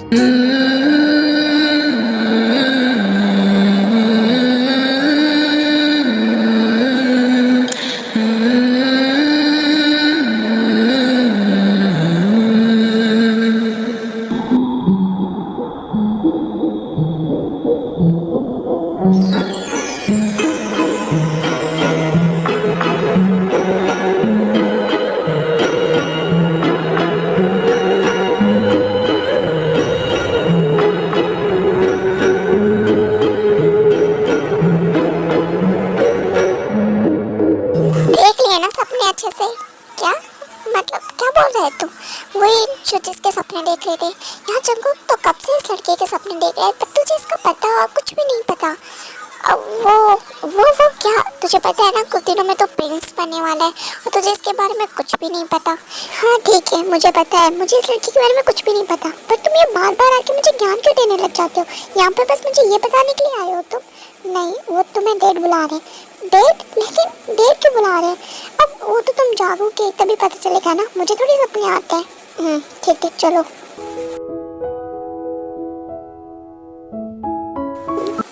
देख लिया ना सपने अच्छे से? क्या मतलब क्या बोल रहे तुम? वही जो जिसके सपने देख रहे थे यहाँ जंगल तो कब से इस लड़के के सपने देख रहा है, पर तुझे इसका पता कुछ भी नहीं पता। अब वो क्या तुझे पता है ना कुछ दिनों में तो प्रिंस बनने वाला है और तुझे इसके बारे में कुछ भी नहीं पता। हाँ ठीक है मुझे पता है, मुझे इस लड़की के बारे में कुछ भी नहीं पता, पर तुम ये बार बार आके मुझे ज्ञान क्यों देने लग जाते हो? यहाँ पे बस मुझे ये बताने के लिए आए हो तुम? नहीं वो तुम्हें डेट बुला रहे। डेट? लेकिन डेट क्यों बुला रहे हैं? अब वो तो तुम जागोगे तभी पता चलेगा ना, मुझे थोड़ी सपने आते हैं। ठीक है चलो।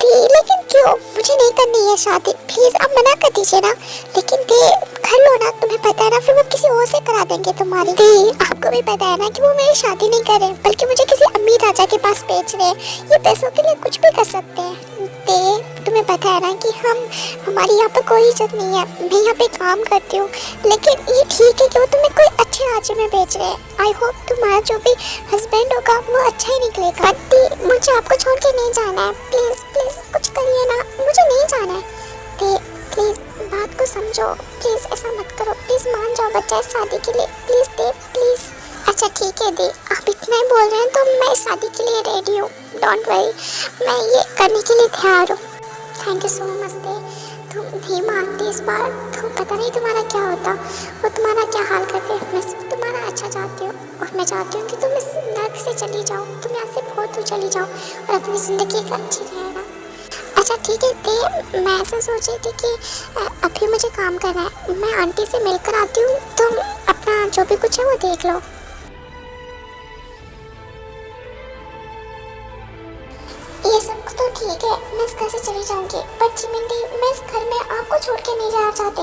लेकिन क्यों? मुझे नहीं करनी है शादी, प्लीज अब मना कर दीजिए ना। लेकिन दे कर लो ना, तुम्हें पता है ना फिर वो किसी और से करा देंगे तुम्हारी। दे आपको भी पता है ना कि वो मेरी शादी नहीं कर रहे बल्कि मुझे किसी अमीर राजा के पास बेच रहे हैं। ये पैसों के लिए कुछ भी कर सकते हैं। दे तुम्हें पता है ना कि हमारी यहाँ पे कोई इज्जत नहीं है, मैं यहाँ पे काम करती हूँ, लेकिन ये ठीक है कि वो तुम्हें कोई अच्छे राज्य में बेच रहे हैं। आई होप तुम्हारा जो भी हस्बैंड होगा वो अच्छा ही निकलेगा। बट मुझे आपको छोड़ के नहीं जाना है, प्लीज प्लीज कुछ करिए ना, मुझे नहीं जाना है। दे प्लीज बात को समझो, प्लीज ऐसा मत करो, प्लीज मान जाओ बच्चा इस शादी के लिए, प्लीज दे प्लीज। अच्छा ठीक है दे, आप इतना ही बोल रहे हैं तो मैं शादी के लिए रेडी हूँ, डोंट वरी, मैं ये करने के लिए तैयार हूँ। Thank you so much they, तुम नहीं मानती इस बार तो पता नहीं तुम्हारा क्या होता, वो तुम्हारा क्या हाल करते। मैं सिर्फ तुम्हारा अच्छा चाहती हूँ और मैं चाहती हूँ कि तुम इस नर्क से चली जाओ, तुम यहाँ से बहुत दूर चली जाओ और अपनी ज़िंदगी एक अच्छी रहेगा। अच्छा ठीक है दे, मैं ऐसा सोच रही थी कि अभी मुझे काम करना है, मैं आंटी से मिलकर आती हूँ, तुम अपना जो भी कुछ है वो देख लो। ये सब तो ठीक है, मैं इस घर से चली जाऊंगी, पर चिमिंडी मैं इस घर में आपको छोड़ के नहीं जाना चाहती।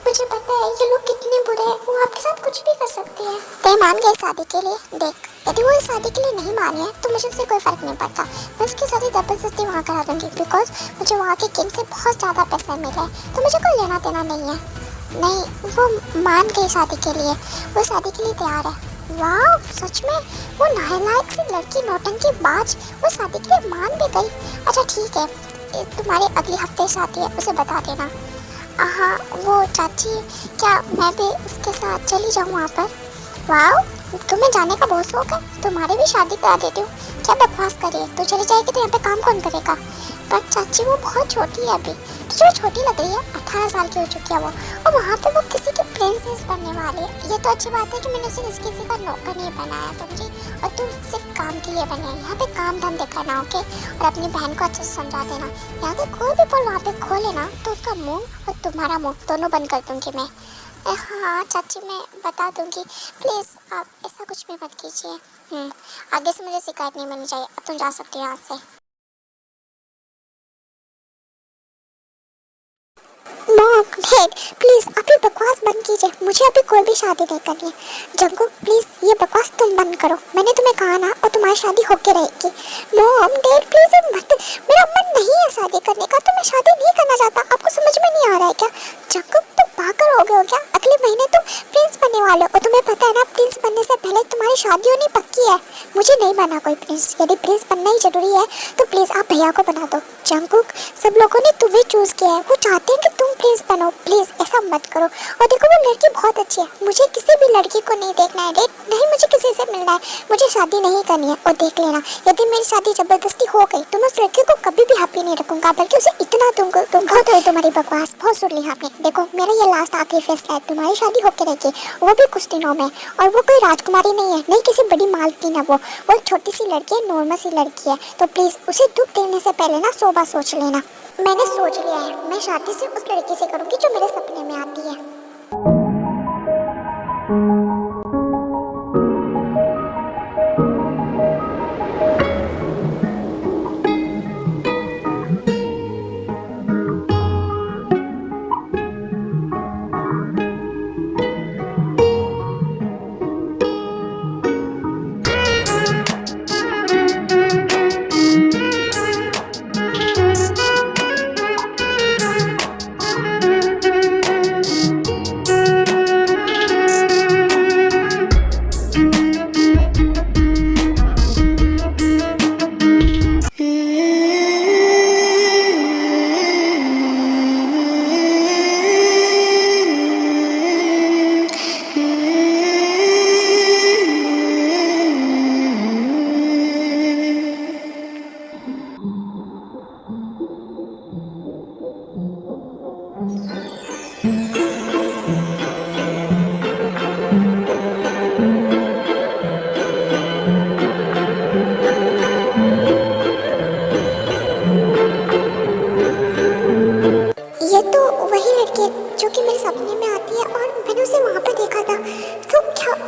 मुझे पता है ये लोग कितने बुरे हैं, वो आपके साथ कुछ भी कर सकते हैं। तय मान गए शादी के लिए? देख यदि वो इस शादी के लिए नहीं मानी है तो मुझे उससे कोई फर्क नहीं पड़ता, मैं उसकी शादी जबरदस्ती वहाँ करा दूंगी, बिकॉज मुझे वहाँ के किंग से बहुत ज़्यादा पैसा मिला है, तो मुझे कोई लेना देना नहीं है। नहीं वो मान गई शादी के लिए, वो शादी के लिए तैयार है। वाह सच में, वो नालायक सी लड़की नौटंकी बाज वो शादी के लिए मान भी गई। अच्छा ठीक है, तुम्हारे अगले हफ्ते शादी है, उसे बता देना। हाँ वो चाची, क्या मैं भी उसके साथ चली जाऊँ वहाँ पर? वाह तुम्हें जाने का बहुत शौक है, तुम्हारी भी शादी करा देती हूँ। क्या बकवास करिए, तो चली जाएगी तो यहाँ पे काम कौन करेगा? पर चाची वो बहुत छोटी है अभी, तुझे वो छोटी लग रही है? 18 साल की हो चुकी है वो, और वहाँ पे वो किसी की प्रिंसेस बनने वाली है। ये तो अच्छी बात है कि मैंने उसे किसी का नौकर नहीं बनाया समझी, और तुम सिर्फ काम के लिए बने। यहाँ पे काम धंधे करना ओके, और अपनी बहन को अच्छे से समझा देना। यहाँ के कोई भी पोल वहाँ पे खोले ना तो उसका मुँह और तुम्हारा मुँह दोनों बंद कर दूँगी मैं। हाँ चाची मैं बता दूँगी, प्लीज़ आप ऐसा कुछ भी मत कीजिए। आगे से मुझे शिकायत नहीं मिलनी चाहिए, अब तुम जा सकते हो यहाँ से। मॉम डैड प्लीज अभी बकवास बंद कीजिए, मुझे अभी कोई भी शादी नहीं करनी है। जंगू प्लीज ये बकवास तुम बंद करो, मैंने तुम्हें कहा ना, और तुम्हारी शादी होके रहेगी। मॉम डैड प्लीज मत, मेरा मन नहीं है शादी करने का, तो मैं शादी नहीं करना चाहता, आपको समझ में नहीं आ रहा है क्या? जंगू तुम पागल हो गए हो क्या? अगले महीने तुम प्रिंस बनने वाले हो, और तुम्हें पता है ना प्रिंस बनने से पहले तुम्हारी शादी होनी पक्की है। मुझे नहीं बना कोई प्रिंस, यदि प्रिंस बनना ही जरूरी है तो प्लीज आप भैया को बना दो। जंगू सब लोगों ने तुम्हें चूज किया है, वो चाहते हैं कि तुम प्रिंस बनो, प्लीज ऐसा मत करो। और देखो वो लड़की बहुत अच्छी है, मुझे किसी भी लड़की को नहीं देखना है, डेट नहीं मुझे किसी से मिलना है, मुझे शादी नहीं करनी है। और देख लेना यदि मेरी शादी जबरदस्ती हो गई तो मैं उस लड़की को कभी भी हैप्पी नहीं रखूंगा, बल्कि उसे इतना दूंगा। बहुत हुई तुम्हारी बकवास, बहुत सुन ली आपने। देखो मेरा ये लास्ट आखिरी फैसला है, तुम्हारी शादी होके रहेगी, वो भी कुछ दिनों में। और वो कोई राजकुमारी नहीं है, नहीं किसी बड़ी मालकिन है, वो एक छोटी सी लड़की है, नॉर्मल सी लड़की है। तो प्लीज उसे दुख देने से पहले ना 100 बार सोच लेना। मैंने सोच लिया है, मैं शादी से उस लड़की से करूंगी जो मेरे सपने में आती है।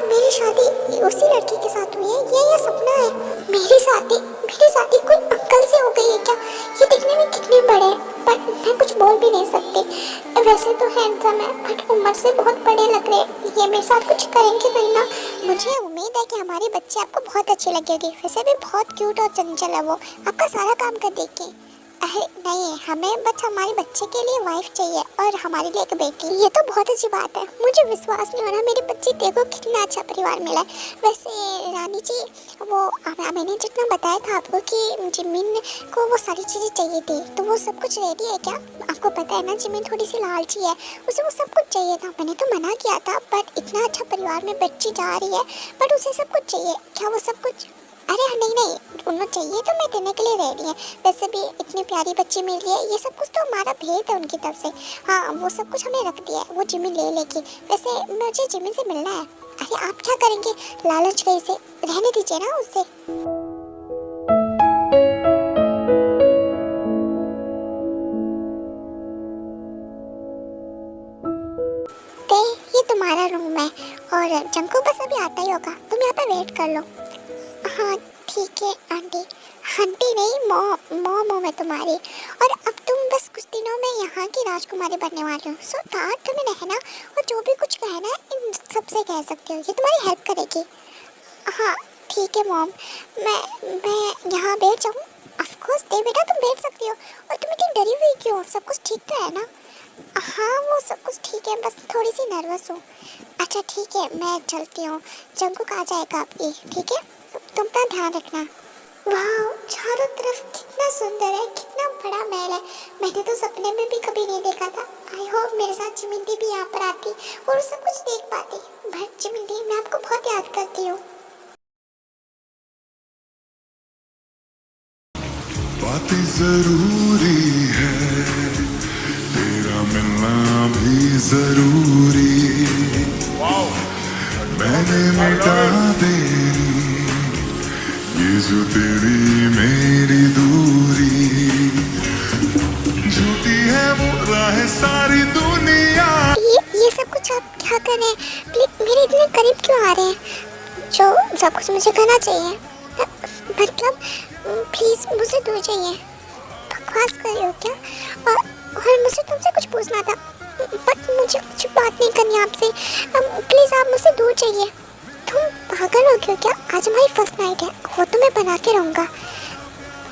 मेरी शादी उसी लड़की के साथ हुई है, ये सपना है? मेरी शादी कोई अंकल से हो गई है क्या? ये दिखने में कितने बड़े हैं, पर मैं कुछ बोल भी नहीं सकती। वैसे तो हैंडसम है, बट उम्र से बहुत बड़े लग रहे हैं। ये मेरे साथ कुछ करेंगे नहीं ना? मुझे उम्मीद है कि हमारे बच्चे आपको बहुत अच्छे लगेंगे। वैसे भी बहुत क्यूट और चंचल है वो, आपका सारा काम कर देगी। अरे नहीं, हमें बस हमारे बच्चे के लिए वाइफ चाहिए और हमारे लिए एक बेटी। ये तो बहुत अच्छी बात है, मुझे विश्वास नहीं हो रहा मेरे बच्चे देखो कितना अच्छा परिवार मिला है। वैसे रानी जी, वो मैंने जितना बताया था आपको कि जिमिन को वो सारी चीज़ें चाहिए थी, तो वो सब कुछ रेडी है क्या? आपको पता है ना जिमिन थोड़ी सी लालची है, उसे वो सब कुछ चाहिए था। मैंने तो मना किया था, बट इतना अच्छा परिवार में बच्ची जा रही है, बट उसे सब कुछ चाहिए। क्या वो सब कुछ? अरे नहीं, उन्हें चाहिए तो मैं देने के लिए रेडी है। वैसे भी इतनी प्यारी बच्ची मिल रही है, ये सब कुछ तो हमारा भेद है उनकी तरफ से। हाँ, वो सब कुछ हमने रख दिया है, वो जिमी ले लेगी। वैसे मुझे जिमी से मिलना है। अरे आप क्या करेंगे, लालच गई से रहने दीजिए ना उससे। ये तुम्हारा रूम है और जंको बस अभी आता ही होगा, तुम यहाँ पे वेट कर लो। हाँ ठीक है आंटी। आंटी नहीं, मॉम हूँ मैं तुम्हारी, और अब तुम बस कुछ दिनों में यहाँ की राजकुमारी बनने वाली हो। सो तार तुम्हें रहना और जो भी कुछ कहना है इन सबसे कह सकते हो, ये तुम्हारी हेल्प करेगी। हाँ ठीक है मॉम, मैं यहाँ बैठ जाऊँ? ऑफकोर्स दे बेटा, तुम बैठ सकती हो। और तुम इतनी डरी हुई क्यों, सब कुछ ठीक तो है ना? हाँ वो सब कुछ ठीक है, बस थोड़ी सी नर्वस हूँ। अच्छा ठीक है, मैं चलती हूँ, जंकुक आ जाएगा आपकी, ठीक है? तुम अपना ध्यान रखना। वाह, चारों तरफ कितना सुंदर है, कितना बड़ा महल है। मैंने तो सपने में भी कभी नहीं देखा था। आई होप मेरे साथ चिमिंदी भी यहाँ पर आती और सब कुछ देख पाती। बट चिमिंदी, मैं आपको बहुत याद करती हूँ। बातें जरूरी है, तेरा मिलना भी जरूरी। मैंने मिटा देनी ये जो तेरी मेरी दूरी, झूठी है वो राह सारी दुनिया। ये सब कुछ आप क्या कर रहे हैं? प्लीज मेरे इतने करीब क्यों आ रहे हैं? जो सब कुछ मुझे करना चाहिए, मतलब प्लीज मुझे दूर जाइए। बकवास कर रही हो क्या? और मुझे तुमसे कुछ पूछना था, बट मुझे कुछ बात नहीं करनी आपसे। प्लीज आप मुझसे दूर जाइए। तुम पागल हो गए क्या? आज हमारी फर्स्ट नाइट है, वो तो मैं बना के रहूँगा।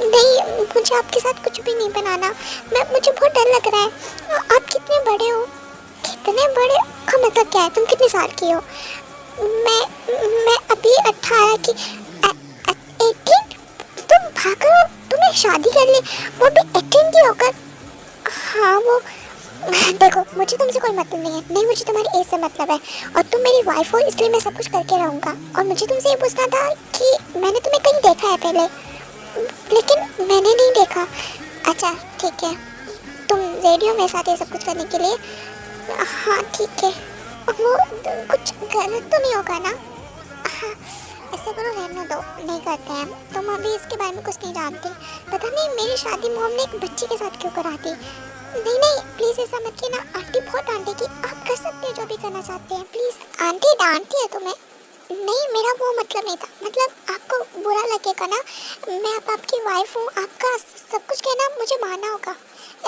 नहीं, मुझे आपके साथ कुछ भी नहीं बनाना। मुझे बहुत डर लग रहा है। आप कितने बड़े हो? कितने बड़े का मतलब क्या है? तुम कितने साल की हो? मैं अभी 18 की। 18? तुम पागल हो? तुमने शादी कर ली, वो भी 18 की होकर? हाँ वो देखो, मुझे तुमसे कोई मतलब नहीं है। नहीं, मुझे तुम्हारी एज से मतलब है, और तुम मेरी वाइफ हो इसलिए मैं सब कुछ करके रहूँगा। और मुझे तुमसे ये पूछना था कि मैंने तुम्हें कहीं देखा है पहले, लेकिन मैंने नहीं देखा। अच्छा ठीक है, तुम रेडियो में साथ ये सब कुछ करने के लिए? हाँ ठीक है। वो कुछ गलत तो नहीं होगा ना? हाँ, ऐसे करो, रहने दो, नहीं करते हैं। तुम अभी इसके बारे में कुछ नहीं जानते। पता नहीं मेरी शादी मॉम ने एक बच्ची के साथ क्यों करा दी। नहीं प्लीज ऐसा मत कहना, आंटी बहुत डांटेगी। आप कर सकते हैं जो भी करना चाहते हैं, प्लीज। आंटी डांटती है तुम्हें? नहीं, मेरा वो मतलब नहीं था। मतलब आपको बुरा लगेगा ना, मैं अब आपकी वाइफ हूँ, आपका सब कुछ कहना मुझे मानना होगा।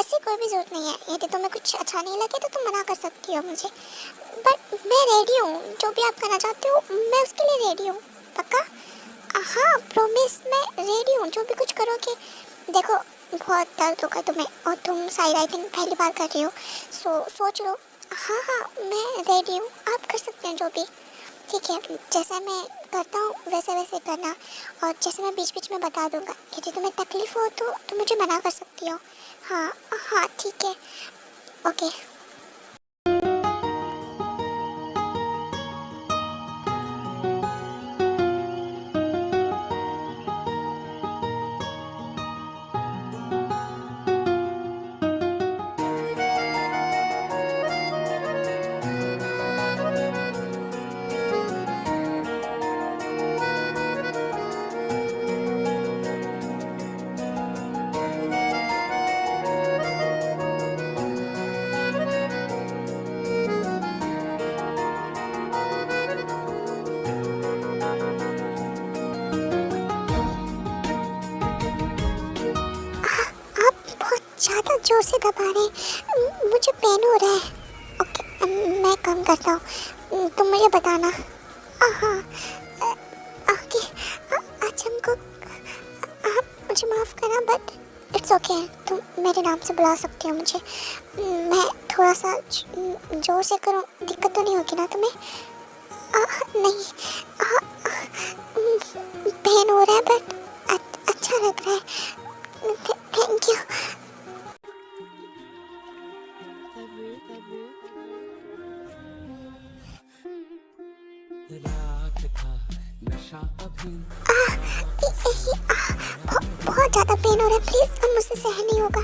ऐसी कोई भी जरूरत नहीं है। यदि तुम्हें कुछ अच्छा नहीं लगे तो तुम मना कर सकती हो मुझे, बट मैं रेडी हूँ। जो भी आप करना चाहते हो मैं उसके लिए रेडी हूँ। पक्का? हाँ प्रॉमिस, मैं रेडी हूँ, जो भी कुछ करोगे। देखो बहुत दर्द होगा तुम्हें, और तुम साइड राइटिंग पहली बार कर रही हो, सोच लो। हाँ मैं रेडी हूँ, आप कर सकते हैं जो भी। ठीक है, जैसा मैं करता हूँ वैसे वैसे करना, और जैसे मैं बीच बीच में बता दूँगा। यदि तुम्हें तकलीफ़ हो तो मुझे मना कर सकती हो। हाँ ठीक है, ओके। जोर से दबा रहे हैं, मुझे पेन हो रहा है। ओके, मैं कम करता हूँ, तुम मुझे बताना। हाँ, ओके। अच्छा हमको, आप मुझे माफ़ करना, बट इट्स ओके, तुम मेरे नाम से बुला सकती हो मुझे। मैं थोड़ा सा जोर से करूँ, दिक्कत तो नहीं होगी ना तुम्हें? नहीं, पेन हो रहा है बट अच्छा लग रहा है। Thank you. रात का नशा अभी बहुत ज़्यादा पेन हो रहा है, प्लीज़, अब मुझसे सहन नहीं होगा,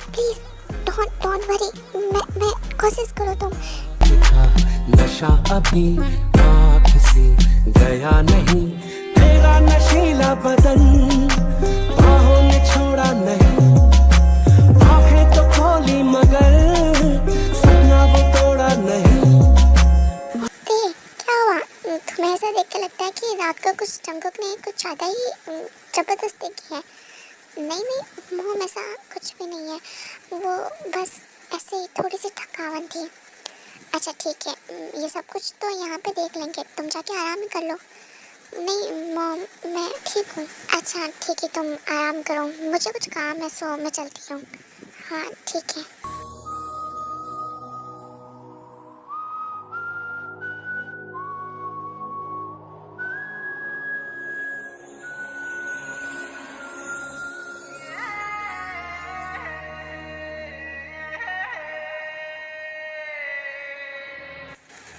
प्लीज़ डोंट वरी, मैं कोशिश करो तुम। था नशा अभी आँख से गया नहीं, तेरा नशीला बदन बाहों ने छोड़ा नहीं, आँखें तो खोली मगर सपना वो तोड़ा नहीं। क्या हुआ? तुम्हें ऐसा देख के लगता है कि रात का कुछ जंगक ने कुछ ज़्यादा ही ज़बरदस्ती की है? नहीं, मुँह में ऐसा कुछ भी नहीं है, वो बस ऐसे ही थोड़ी सी थकावट थी। अच्छा ठीक है, ये सब कुछ तो यहाँ पे देख लेंगे, तुम जाके आराम कर लो। नहीं मॉम, मैं ठीक हूँ। अच्छा ठीक है, तुम आराम करो, मुझे कुछ काम है, सो मैं चलती हूँ। हाँ ठीक है।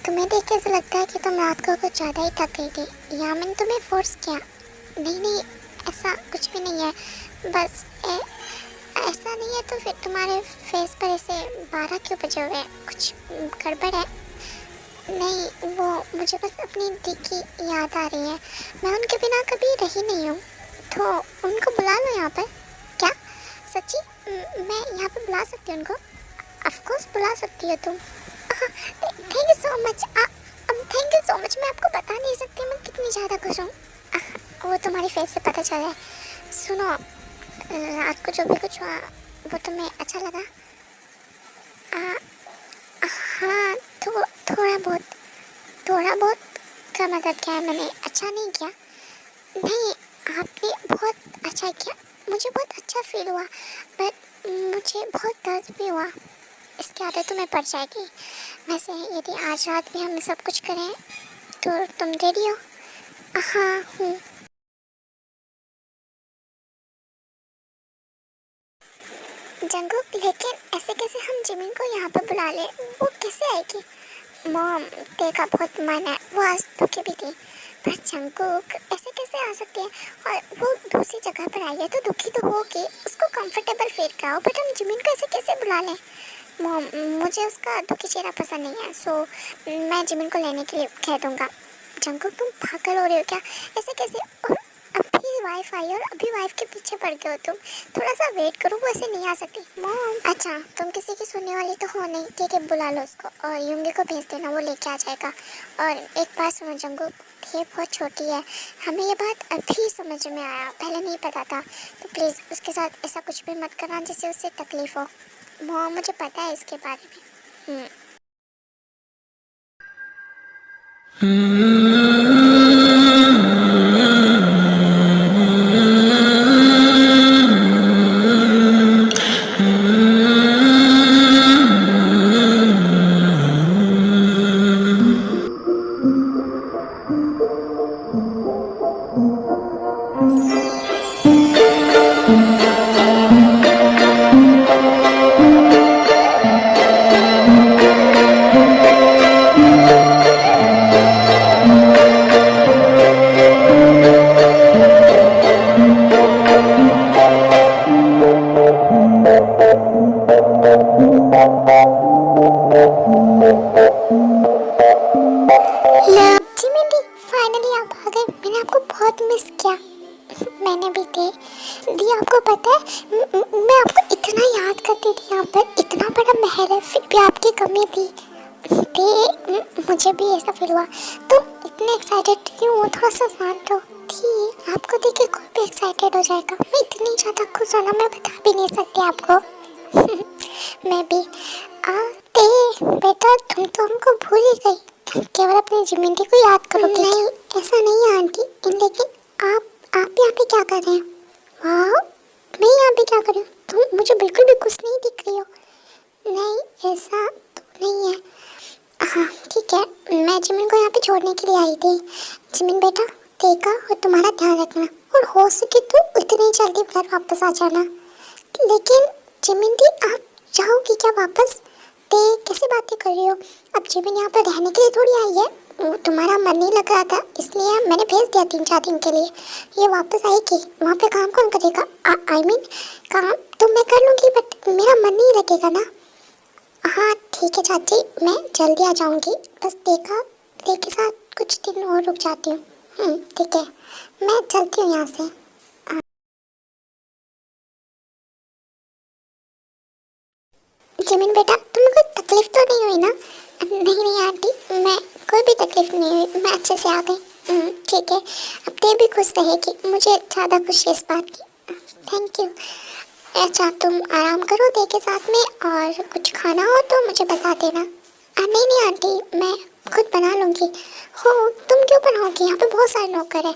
तुम्हें देख के ऐसा लगता है कि तुम रात को कुछ ज़्यादा ही थक गई थी, या मैंने तुम्हें फोर्स किया? नहीं, ऐसा कुछ भी नहीं है, बस ऐसा नहीं है तो फिर तुम्हारे फेस पर ऐसे 12 क्यों बजे हुए हैं? कुछ गड़बड़ है? नहीं, वो मुझे बस अपनी दी की याद आ रही है, मैं उनके बिना कभी रही नहीं हूँ, तो उनको बुला लो यहाँ पर। क्या सच्ची? मैं यहाँ पर बुला सकती हूँ उनको? ऑफकोर्स बुला सकती हो तुम। Thank you so much, thank you so much, मैं आपको बता नहीं सकती मैं कितनी ज़्यादा खुश हूँ। वो तुम्हारी फेस से पता चला है। सुनो, रात को जो भी कुछ हुआ वो तुम्हें अच्छा लगा? हाँ, थोड़ा बहुत का मतलब क्या है, मैंने अच्छा नहीं किया? नहीं, आपने बहुत अच्छा किया, मुझे बहुत अच्छा फील हुआ, बट मुझे बहुत दर्द भी हुआ, इसकी आदत तुम्हें पड़ जाएगी। वैसे यदि आज रात भी हम सब कुछ करें तो तुम रेडी हो? हाँ हूँ। जंगुक, लेकिन ऐसे कैसे हम जिमिन को यहाँ पर बुला ले? वो कैसे आएगी? मॉम, तेरा बहुत मन है, वो आज दुखी भी थी, पर जंगुक ऐसे कैसे आ सकती है? और वो दूसरी जगह पर आई है तो दुखी तो होगी, उसको कंफर्टेबल फील कराओ, बट हम जिमिन को ऐसे कैसे बुला लें? मॉम, मुझे उसका दुखी चेहरा पसंद नहीं है, सो मैं जिमिन को लेने के लिए कह दूँगा। जंगुक, तुम पागल हो रहे हो क्या? ऐसे कैसे? और अभी वाइफ आई और अभी वाइफ के पीछे पड़ गए हो तुम, थोड़ा सा वेट करो, वो ऐसे नहीं आ सकती। मॉम, अच्छा तुम किसी की सुनने वाली तो हो नहीं, ठीक है बुला लो उसको, और युंगी को भेज देना, वो लेके आ जाएगा। और एक बात सुनो जंगुक, ये बहुत छोटी है, हमें ये बात अभी समझ में आया, पहले नहीं पता था, तो प्लीज़ उसके साथ ऐसा कुछ भी मत करना जिससे उससे तकलीफ़ हो। मॉम, मुझे पता है इसके बारे में। फाइनली आप आ गए, मैंने आपको बहुत मिस किया। मैंने भी दी आपको पता है, मैं आपको इतना याद करती थी, यहाँ पर इतना बड़ा महल है फिर भी आपकी कमी थी। मुझे भी ऐसा फील हुआ, तुम इतने एक्साइटेड क्यों हो? थोड़ा सा शांत रहो। थी आपको देख के कोई भी एक्साइटेड हो जाएगा, मैं इतनी ज़्यादा खुश हूँ ना, मैं बता भी नहीं सकती आपको। मैं भी आते बेटा, तुम तो हमको भूल ही गई, केवल अपनी जिम्मेदारी को याद करोगी। नहीं, ऐसा नहीं है आंटी, लेकिन आप यहाँ पे क्या कर रहे हैं? वाह, मैं यहाँ पे क्या कर रही हूँ? तुम मुझे बिल्कुल भी खुश नहीं दिख रही हो। नहीं, ऐसा तो नहीं है। हाँ ठीक है, मैं जिमिन को यहाँ पे छोड़ने के लिए आई थी। जिमिन बेटा, देखा और तुम्हारा ध्यान रखना, और हो सके तो उतनी जल्दी घर वापस आ जाना। लेकिन जिमिन दी, आप जाओगी क्या वापस? कैसे बातें कर रही हो? अब जिमिन यहाँ पर रहने के लिए थोड़ी आई है, तुम्हारा मन नहीं लग रहा था इसलिए मैंने भेज दिया 3-4 दिन के लिए। ये वापस आएगी, वहाँ पे काम कौन करेगा? आई मीन काम तो मैं कर लूँगी, बट मेरा मन नहीं लगेगा ना। हाँ ठीक है चाची, मैं जल्दी आ जाऊँगी, बस देखा के साथ कुछ दिन और रुक जाती हूँ। ठीक है, मैं चलती हूँ यहाँ से। जिमिन बेटा, तुम्हें कोई तकलीफ तो नहीं हुई ना? नहीं आंटी, मैं कोई भी तकलीफ नहीं हुई, मैं अच्छे से आ गई। ठीक है, अब ते भी खुश रहेगी, मुझे ज़्यादा खुशी है इस बात की। Thank you. अच्छा, तुम आराम करो ते के साथ में, और कुछ खाना हो तो मुझे बता देना। नहीं आंटी, मैं खुद बना लूँगी। हो, तुम क्यों बनाओगी? यहाँ पे बहुत सारे नौकर हैं,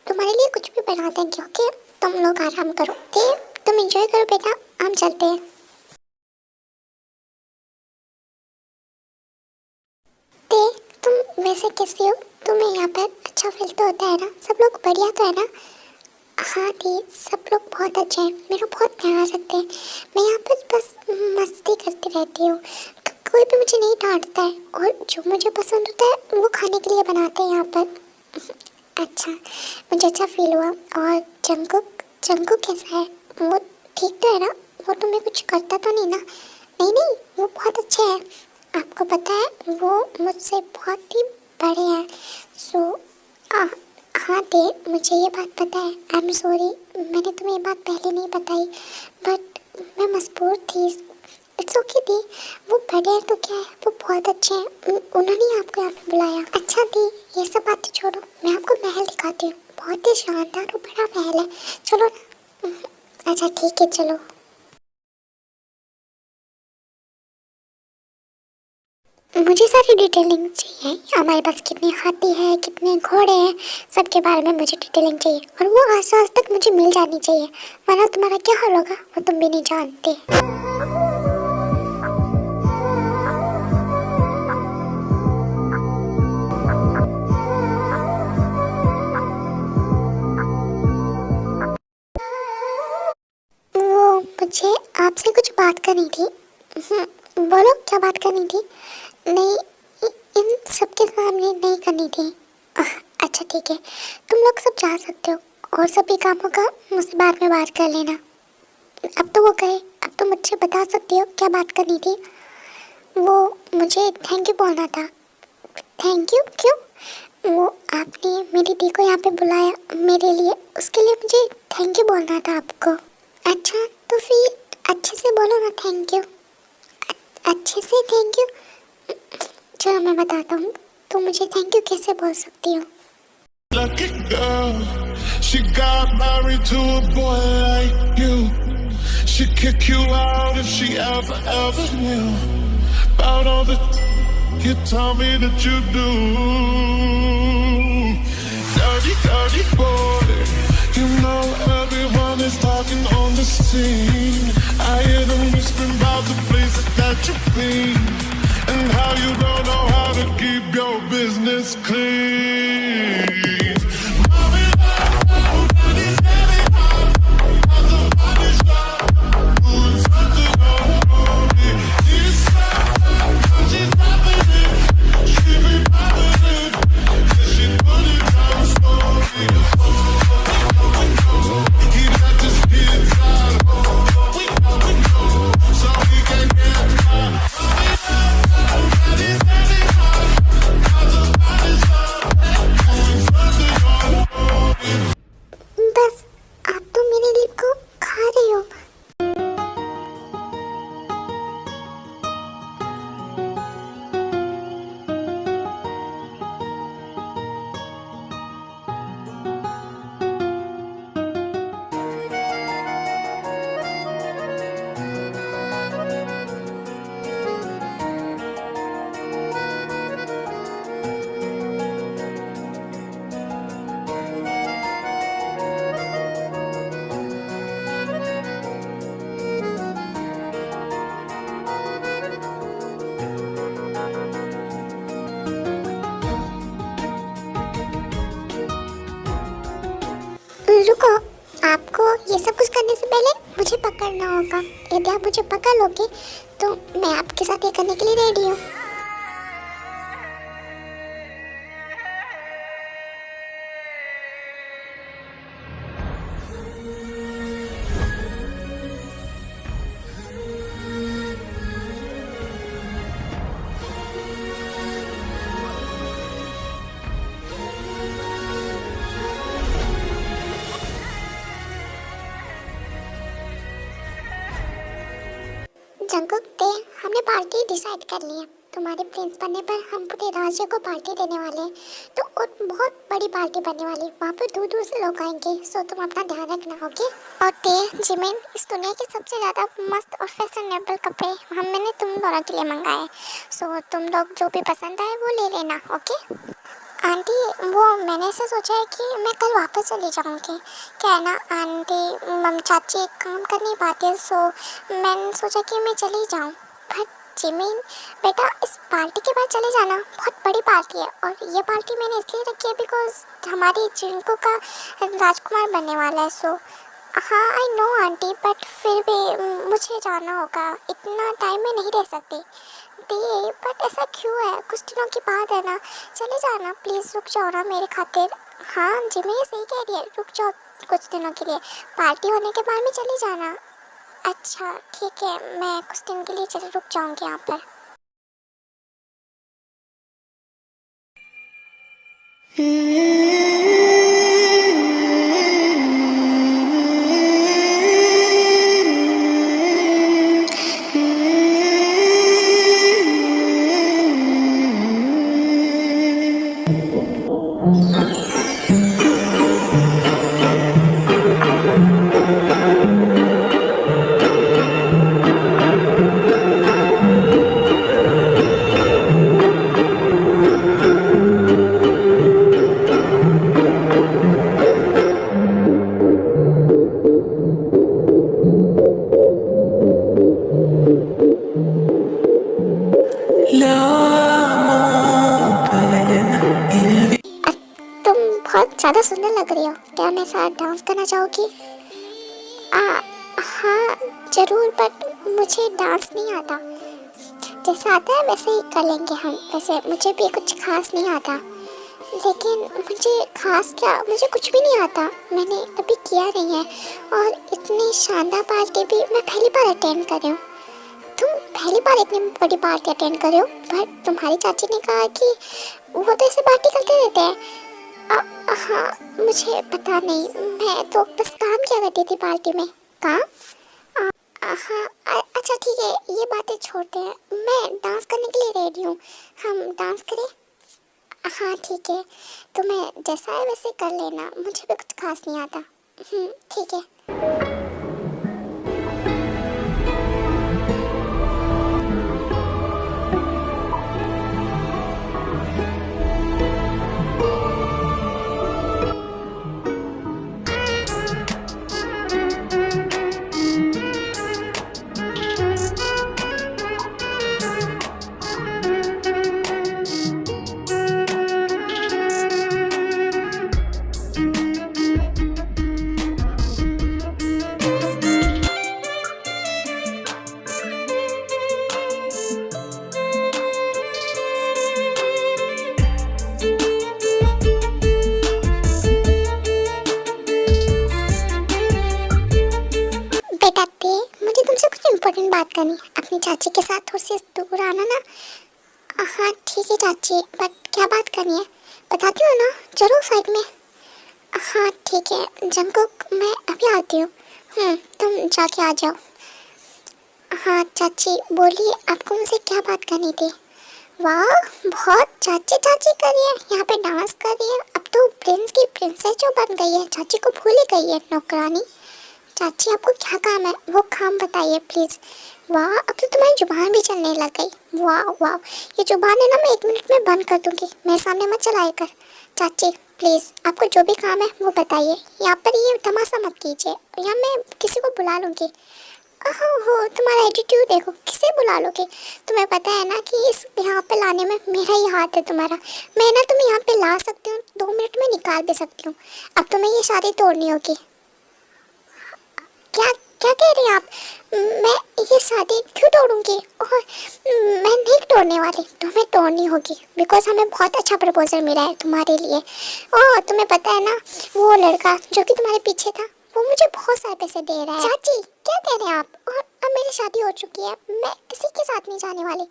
तुम्हारे लिए कुछ भी बना देंगे। ओके, तुम लोग आराम करो। तुम एंजॉय करो बेटा, हम चलते हैं। तुम वैसे कैसी हो? तुम्हें यहाँ पर अच्छा फील तो होता है ना? सब लोग बढ़िया तो है ना? हाँ दी, सब लोग बहुत अच्छे हैं, मेरा बहुत ख्याल रखते हैं। मैं यहाँ पर बस मस्ती करती रहती हूँ, कोई भी मुझे नहीं डांटता है, और जो मुझे पसंद होता है वो खाने के लिए बनाते हैं यहाँ पर। अच्छा, मुझे अच्छा फील हुआ। और जंकुक कैसा है? वो ठीक तो है ना? वो तुम्हें कुछ करता तो नहीं ना? नहीं, वो बहुत अच्छा है। आपको पता है वो मुझसे बहुत ही बड़े हैं। हाँ दे, मुझे ये बात पता है। आई एम सॉरी, मैंने तुम्हें ये बात पहले नहीं बताई, बट मैं मजबूर थी। इट्स ओके दी, वो बड़े हैं तो क्या है, वो बहुत अच्छे हैं, उन्होंने आपको यहाँ पे बुलाया। अच्छा दी, ये सब बातें छोड़ो, मैं आपको महल दिखाती हूँ, बहुत ही शानदार और बड़ा महल है, चलो ना। अच्छा ठीक है, चलो। मुझे सारी डिटेलिंग चाहिए, हमारे पास कितने हाथी है, कितने घोड़े हैं, सबके बारे में मुझे डिटेलिंग चाहिए, और वो आस-पास तक मुझे मिल जानी चाहिए, वरना तुम्हारा क्या हाल होगा वो तुम भी नहीं जानते। वो मुझे आपसे कुछ बात करनी थी। बोलो, क्या बात करनी थी? नहीं, इन सबके सामने नहीं करनी थी। अच्छा ठीक है, तुम लोग सब जा सकते हो, और सभी कामों का मुझसे बाद में बात कर लेना। अब तो वो गए, अब तो मुझसे बता सकती हो क्या बात करनी थी। वो मुझे थैंक यू बोलना था। थैंक यू क्यों? वो आपने मेरी दी को यहाँ पे बुलाया मेरे लिए, उसके लिए मुझे थैंक यू बोलना था आपको। अच्छा तो फिर अच्छे से बोलो ना थैंक यू, अच्छे से थैंक यू। चलो मैं बताता हूँ, तुम मुझे थैंक यू कैसे बोल सकती हो। Lucky girl, she got married to a boy like you. She'd kick you out if she ever knew about all the you tell me that you do. Dirty boy, you know everyone is talking on the scene. I hear them whispering about the places that you've been, and how you don't know how to keep your business clean. रुको, आपको ये सब कुछ करने से पहले मुझे पकड़ना होगा। यदि आप मुझे पकड़ लोगे तो मैं आपके साथ ये करने के लिए रेडी हूँ। जंकुक ते, हमने पार्टी डिसाइड कर ली है। तुम्हारे प्रिंस बनने पर हम पूरे राज्य को पार्टी देने वाले हैं, तो और बहुत बड़ी पार्टी बनने वाली है। वहाँ पर दूर दूर से लोग आएंगे, सो तुम अपना ध्यान रखना, ओके? और ते, जिमिन, इस दुनिया के सबसे ज़्यादा मस्त और फैशनेबल कपड़े मैंने तुम दोनों के लिए मंगाए, सो तुम लोग जो भी पसंद आए वो ले लेना, ओके? आंटी, वो मैंने ऐसा सोचा है कि मैं कल वापस चली जाऊँगी। क्या है ना आंटी, चाची एक काम कर नहीं पाती है, सो मैंने सोचा कि मैं चली जाऊँ। बट जिमिन बेटा, इस पार्टी के बाद चले जाना, बहुत बड़ी पार्टी है। और ये पार्टी मैंने इसलिए रखी है बिकॉज हमारी जिनको का राजकुमार बनने वाला है। सो हाँ, आई नो आंटी, बट फिर भी मुझे जाना होगा, इतना टाइम में नहीं रह सकती। दी, बट ऐसा क्यों है? कुछ दिनों की बात है ना, चले जाना प्लीज़, रुक जाओ ना मेरे खातिर। हाँ जिमी ये सही कह रही है, रुक जाओ कुछ दिनों के लिए, पार्टी होने के बाद में चले जाना। अच्छा ठीक है, मैं कुछ दिन के लिए चले रुक जाऊँगी यहाँ पर। तुम बहुत ज़्यादा सुंदर लग रही हो, क्या मेरे साथ डांस करना चाहोगी? हाँ ज़रूर, बट मुझे डांस नहीं आता। जैसा आता है वैसे ही कर लेंगे हम। वैसे मुझे भी कुछ खास नहीं आता, लेकिन मुझे खास क्या, मुझे कुछ भी नहीं आता, मैंने अभी किया नहीं है। और इतनी शानदार पार्टी भी मैं पहली बार अटेंड कर रही हूँ। तुम पहली बार इतनी बड़ी पार्टी अटेंड कर रहे हो? बट तुम्हारी चाची ने कहा कि वो तो ऐसे पार्टी करते रहते हैं। हाँ मुझे पता नहीं, मैं तो बस काम किया करती थी पार्टी में। काम? हाँ अच्छा ठीक है, ये बातें छोड़ते हैं, मैं डांस करने के लिए रेडी हूँ, हम डांस करें? हाँ ठीक है, तुम्हें जैसा है वैसे कर लेना, मुझे भी कुछ खास नहीं आता। ठीक है। इम्पोर्टेंट बात करनी, अपनी चाची के साथ थोड़ी सी दूर आना ना। हाँ ठीक है चाची, बट क्या बात करनी है बताती हो ना, जरूर साइड में। हाँ ठीक है जंकुक, मैं अभी आती हूँ। तुम जाके आ जाओ। हाँ चाची बोलिए, आपको मुझसे क्या बात करनी थी? वाह बहुत चाची चाची कर रही है, यहाँ पे डांस कर रही है। अब तो प्रिंस की प्रिंसेस जो बन गई है, चाची को भूल ही गई है नौकरानी। चाची आपको क्या काम है, वो काम बताइए प्लीज़। वाह अब तो तुम्हारी जुबान भी चलने लग गई। वाह वाह, ये जुबान है ना, मैं 1 मिनट में बंद कर दूँगी, मेरे सामने मत चलाया कर। चाची प्लीज़ आपको जो भी काम है वो बताइए, यहाँ पर ये तमाशा मत कीजिए, या मैं किसी को बुला लूँगी। हो तुम्हारा एटीट्यूड देखो, किसे बुला लोगे? तुम्हें पता है ना कि इस यहाँ पे लाने में मेरा ही हाथ है तुम्हारा। मैं ना तुम्हें यहाँ पे ला सकती हूँ, 2 मिनट में निकाल भी सकती हूँ। अब तुम्हें ये शादी तोड़नी होगी। क्या क्या कह रही हैं आप? मैं ये शादी क्यों तोड़ूंगी? और मैं नहीं तोड़ने वाली, तुम्हें तोड़नी होगी बिकॉज हमें बहुत अच्छा प्रपोजल मिला है तुम्हारे लिए। और तुम्हें पता है ना, वो लड़का जो कि तुम्हारे पीछे था, वो मुझे बहुत सारे पैसे दे रहा है। चाची क्या कह रहे हैं आप? और अब मेरी शादी हो चुकी है, मैं किसी के साथ नहीं जाने वाली।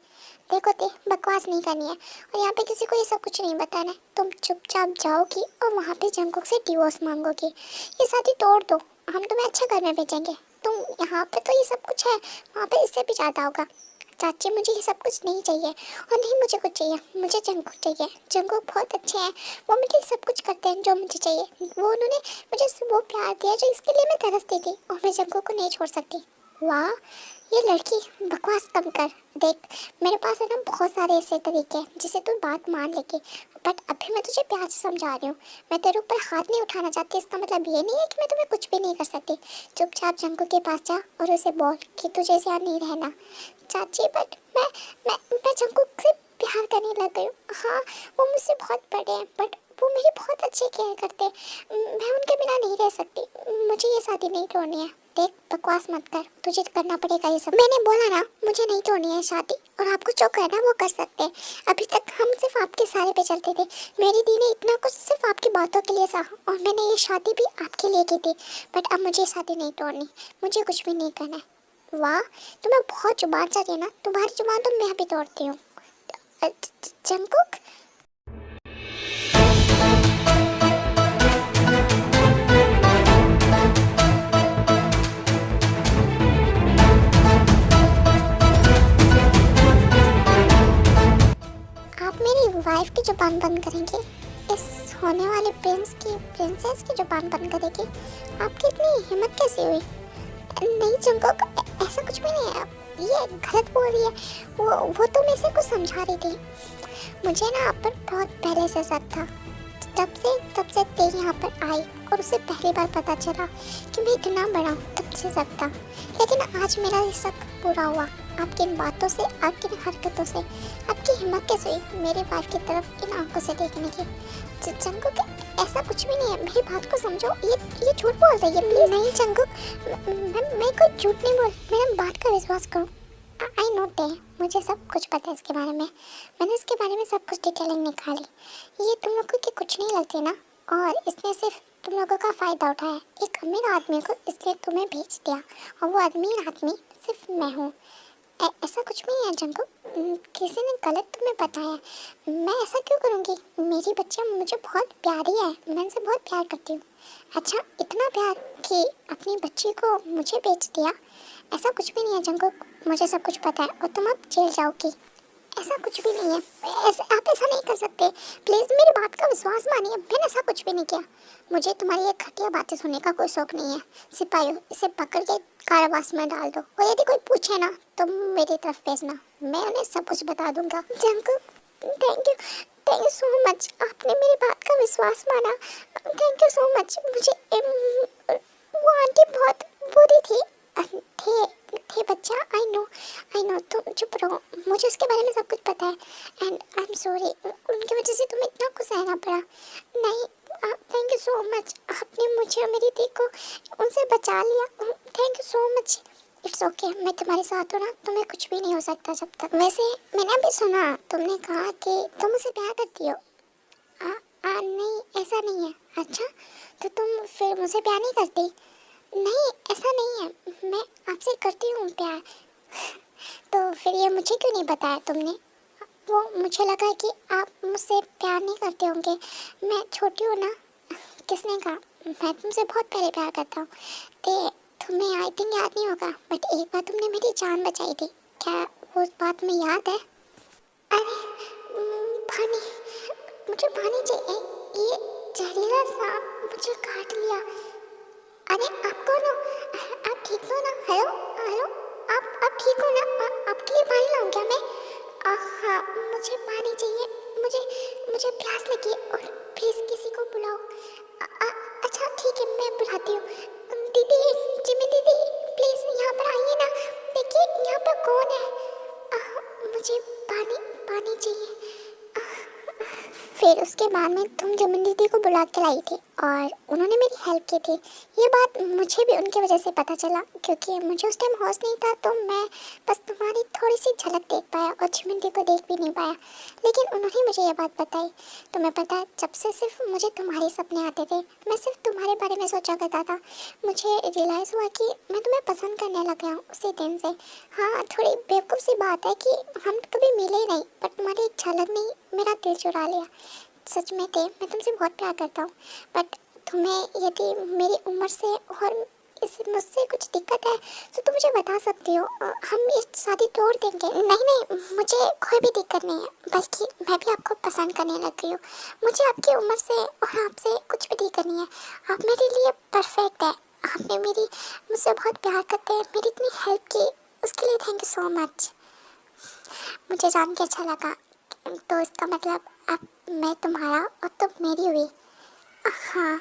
देखो ते बकवास नहीं करनी है और यहाँ पे किसी को ये सब कुछ नहीं बताना है। तुम चुपचाप जाओगी और वहाँ पे जंकुक से डिवोर्स मांगोगी। ये शादी तोड़ दो, हम तुम्हें अच्छे घर में भेजेंगे। तुम यहाँ पे तो ये सब कुछ है, वहाँ पे इससे भी ज़्यादा होगा। चाची मुझे ये सब कुछ नहीं चाहिए और नहीं मुझे कुछ चाहिए, मुझे जंकुक चाहिए। जंकुक बहुत अच्छे हैं, वो मुझे सब कुछ करते हैं जो मुझे चाहिए। वो उन्होंने मुझे वो प्यार दिया जो इसके लिए मैं तरसती थी और मैं जंकुक को नहीं छोड़ सकती। वाह ये लड़की, बकवास कम कर। देख मेरे पास है ना बहुत सारे ऐसे तरीके हैं जिसे तू बात मान लेगी, बट अभी मैं तुझे प्यार से समझा रही हूँ। मैं तेरे ऊपर हाथ नहीं उठाना चाहती, इसका मतलब ये नहीं है कि मैं तुम्हें कुछ भी नहीं कर सकती। चुपचाप जंकू के पास जा और उसे बोल कि तुझे यहाँ नहीं रहना। चाची बट मैं जंकू से प्यार करने लग गई हूँ। हाँ वो मुझसे बहुत बड़े हैं बट वो मेरी बहुत अच्छी केयर करते हैं, मैं उनके बिना नहीं रह सकती। मुझे ये शादी नहीं तोड़नी है। देख बकवास मत कर, तुझे करना पड़ेगा ये सब। मैंने बोला ना मुझे नहीं तोड़नी है शादी, और आपको जो करना वो कर सकते हैं। अभी तक हम सिर्फ आपके सहारे पे चलते थे, मेरी दी ने इतना कुछ सिर्फ आपकी बातों के लिए सहा और मैंने ये शादी भी आपके लिए की थी। बट अब मुझे शादी नहीं तोड़नी, मुझे कुछ भी नहीं करना है। वाह तुम्हें बहुत जुबान चाहिए ना, तुम्हारी जुबान तो मैं भी तोड़ती हूँ। जंकुक मेरी वाइफ की जुबान बंद करेंगे, इस होने वाले प्रिंसेस की जुबान बंद करेगी? आपकी इतनी हिम्मत कैसे हुई? नहीं जंकुक ऐसा कुछ भी नहीं है, ये गलत बोल रही है। वो तो मैं इसे कुछ समझा रही थी। मुझे ना आप पर बहुत पहले से शक था, तब से तेरी यहाँ पर आई और उसे पहली बार पता चला कि मैं इतना बड़ा हूँ, तब से शक था। लेकिन आज मेरा ये शक पूरा हुआ आपकी इन बातों से, आपकी इन हरकतों से। आपकी हिम्मत कैसे हुई मेरी वाइफ की तरफ इन आंखों से देखने की? जंकुक ऐसा कुछ भी नहीं है, मेरी बात को समझो। ये झूठ बोल रही है प्लीज। नहीं जंकुक मैं कोई झूठ नहीं बोल, मेरी बात का विश्वास करो। आई नो डे, मुझे सब कुछ पता है इसके बारे में, मैंने इसके बारे में सब कुछ डिटेलिंग निकाली। ये तुम लोगों की कुछ नहीं लगती ना, और इसने सिर्फ तुम लोगों का फ़ायदा उठाया। एक अमीर आदमी को इसलिए तुम्हें भेज दिया और वो अमीर आदमी सिर्फ मैं हूँ। ऐसा कुछ भी नहीं है जंकुक, किसी ने गलत तुम्हें बताया। मैं ऐसा क्यों करूँगी? मेरी बच्चियाँ मुझे बहुत प्यारी है, मैं इनसे बहुत प्यार करती हूँ। अच्छा इतना प्यार कि अपनी बच्ची को मुझे बेच दिया? ऐसा कुछ भी नहीं है जंकुक, मुझे सब कुछ पता है और तुम अब जेल जाओगी। ऐसा कुछ भी नहीं है, आप ऐसा नहीं कर सकते। प्लीज़ मेरी बात का विश्वास मानिए, मैंने ऐसा कुछ भी नहीं किया। मुझे तुम्हारी ये घटिया बातें सुनने का कोई शौक नहीं है। सिपाही इसे पकड़ के कारावास में डाल दो और यदि कोई पूछे ना तो मेरी तरफ भेजना, मैं उन्हें सब कुछ बता दूंगा। Jungkook thank you so much, आपने मेरी बात का विश्वास माना। Thank you so much. मुझे वो आंटी बहुत बुरी थी। थे बच्चा, आई नो तुम चुप रहो, मुझे उसके बारे में सब कुछ पता है एंड आई एम सॉरी, उनकी वजह से तुम्हें इतना कुछ सहना पड़ा। नहीं थैंक यू सो मच, आपने मुझे और मेरी दी को उनसे बचा लिया। Thank you so much. It's okay, मैं तुम्हारे साथ हूँ ना, तुम्हें कुछ भी नहीं हो सकता जब तक। वैसे मैंने अभी सुना तुमने कहा कि तुम उसे प्यार करती हो। नहीं ऐसा नहीं है। अच्छा तो तुम फिर मुझे प्यार नहीं करती? नहीं ऐसा नहीं है, मैं आपसे करती हूँ प्यार। तो फिर ये मुझे क्यों नहीं बताया तुमने? वो मुझे लगा कि आप मुझसे प्यार नहीं करते होंगे, मैं छोटी हूँ ना। किसने कहा? मैं तुमसे बहुत पहले प्यार करता हूँ। तो तुम्हें आई थिंक याद नहीं होगा बट एक बार तुमने मेरी जान बचाई थी, क्या वो बात में याद है? अरे पानी, मुझे पानी चाहिए, ये जहरीला सांप मुझे काट लिया। अरे आप कौन हो? आप ठीक हो ना? हेलो आप ठीक हो ना? आपके लिए पानी लाऊं क्या मैं? हाँ मुझे पानी चाहिए, मुझे प्यास लगी और प्लीज़ किसी को बुलाओ। अच्छा ठीक है मैं बुलाती हूँ। दीदी, जिमी दीदी प्लीज़ यहाँ पर आइए ना। फिर उसके बाद में तुम जमुन दीदी को बुला के लाई थी और उन्होंने मेरी हेल्प की थी। ये बात मुझे भी उनकी वजह से पता चला, क्योंकि मुझे उस टाइम होश नहीं था, तो मैं बस तुम्हारी थोड़ी सी झलक देख पाया और जमुन दीदी को देख भी नहीं पाया। लेकिन उन्होंने मुझे ये बात बताई। तुम्हें पता है, जब से सिर्फ मुझे तुम्हारे सपने आते थे, मैं सिर्फ तुम्हारे बारे में सोचा करता था। मुझे रियलाइज़ हुआ कि मैं तुम्हें पसंद करने लग गया हूँ उसी दिन से। हाँ, थोड़ी बेवकूफ़ सी बात है कि हम कभी मिले नहीं, पर तुम्हारी एक झलक ने मेरा दिल चुरा लिया। सच में थे, मैं तुमसे बहुत प्यार करता हूँ, बट तुम्हें यदि मेरी उम्र से और इस मुझसे कुछ दिक्कत है तो तुम मुझे बता सकती हो। हम ये शादी तोड़ देंगे। नहीं नहीं, मुझे कोई भी दिक्कत नहीं है, बल्कि मैं भी आपको पसंद करने लग गई हूँ। मुझे आपकी उम्र से और आपसे कुछ भी दिक्कत नहीं है। आप मेरे लिए परफेक्ट है। आपने मुझसे बहुत प्यार करते हैं, मेरी इतनी हेल्प की, उसके लिए थैंक यू सो मच। मुझे जान के अच्छा लगा। तो इसका मतलब अब मैं तुम्हारा और तुम मेरी हुई। हाँ।